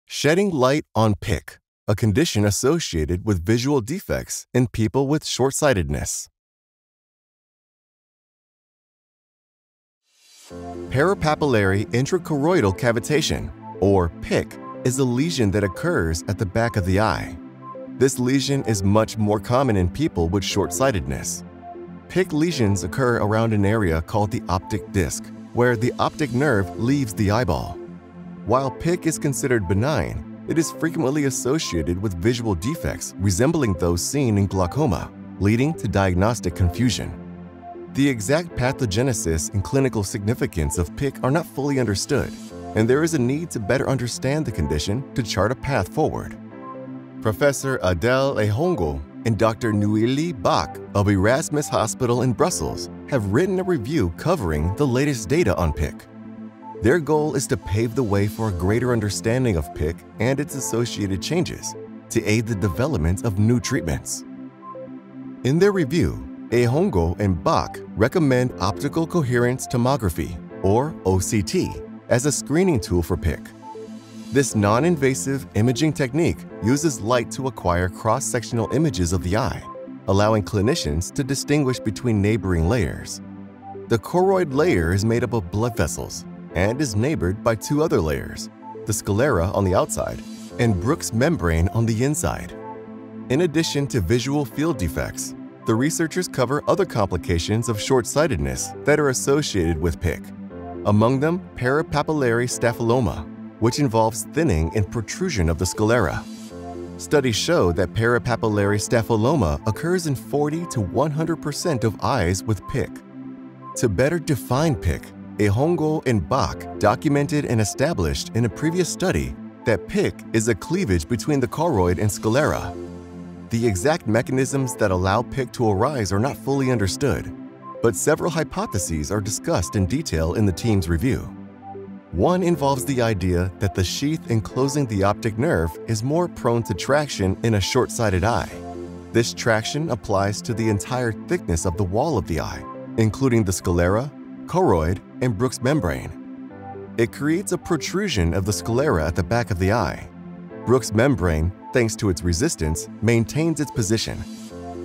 Shedding light on PICC, a condition associated with visual defects in people with short-sightedness. Peripapillary intra-choroidal cavitation, or PICC, is a lesion that occurs at the back of the eye. This lesion is much more common in people with short-sightedness. PICC lesions occur around an area called the optic disc, where the optic nerve leaves the eyeball. While PICC is considered benign, it is frequently associated with visual defects resembling those seen in glaucoma, leading to diagnostic confusion. The exact pathogenesis and clinical significance of PICC are not fully understood, and there is a need to better understand the condition to chart a path forward. Professor Adèle Ehongo and Dr. Noélie Bacq of Erasmus Hospital in Brussels have written a review covering the latest data on PICC. Their goal is to pave the way for a greater understanding of PICC and its associated changes to aid the development of new treatments. In their review, Ehongo and Bacq recommend optical coherence tomography, or OCT, as a screening tool for PICC. This non-invasive imaging technique uses light to acquire cross-sectional images of the eye, allowing clinicians to distinguish between neighboring layers. The choroid layer is made up of blood vessels and is neighbored by two other layers, the sclera on the outside and Bruch's membrane on the inside. In addition to visual field defects, the researchers cover other complications of short-sightedness that are associated with PICC, among them peripapillary staphyloma, which involves thinning and protrusion of the sclera. Studies show that peripapillary staphyloma occurs in 40 to 100% of eyes with PICC. To better define PICC, Ehongo and Bacq documented and established in a previous study that PICC is a cleavage between the choroid and sclera. The exact mechanisms that allow PICC to arise are not fully understood, but several hypotheses are discussed in detail in the team's review. One involves the idea that the sheath enclosing the optic nerve is more prone to traction in a short-sighted eye. This traction applies to the entire thickness of the wall of the eye, including the sclera, choroid, and Bruch's membrane. It creates a protrusion of the sclera at the back of the eye. Bruch's membrane, thanks to its resistance, maintains its position.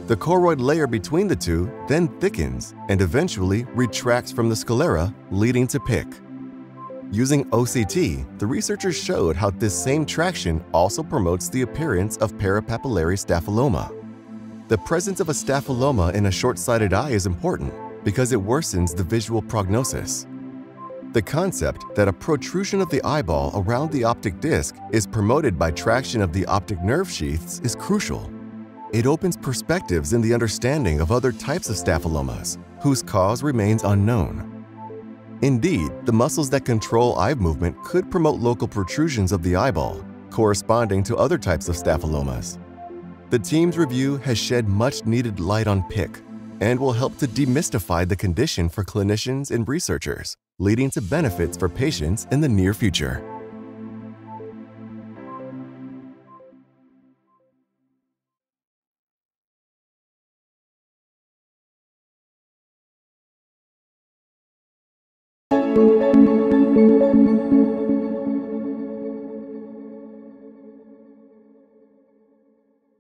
The choroid layer between the two then thickens and eventually retracts from the sclera, leading to PICC. Using OCT, the researchers showed how this same traction also promotes the appearance of peripapillary staphyloma. The presence of a staphyloma in a short-sighted eye is important because it worsens the visual prognosis. The concept that a protrusion of the eyeball around the optic disc is promoted by traction of the optic nerve sheaths is crucial. It opens perspectives in the understanding of other types of staphylomas, whose cause remains unknown. Indeed, the muscles that control eye movement could promote local protrusions of the eyeball, corresponding to other types of staphylomas. The team's review has shed much-needed light on PICC and will help to demystify the condition for clinicians and researchers, leading to benefits for patients in the near future.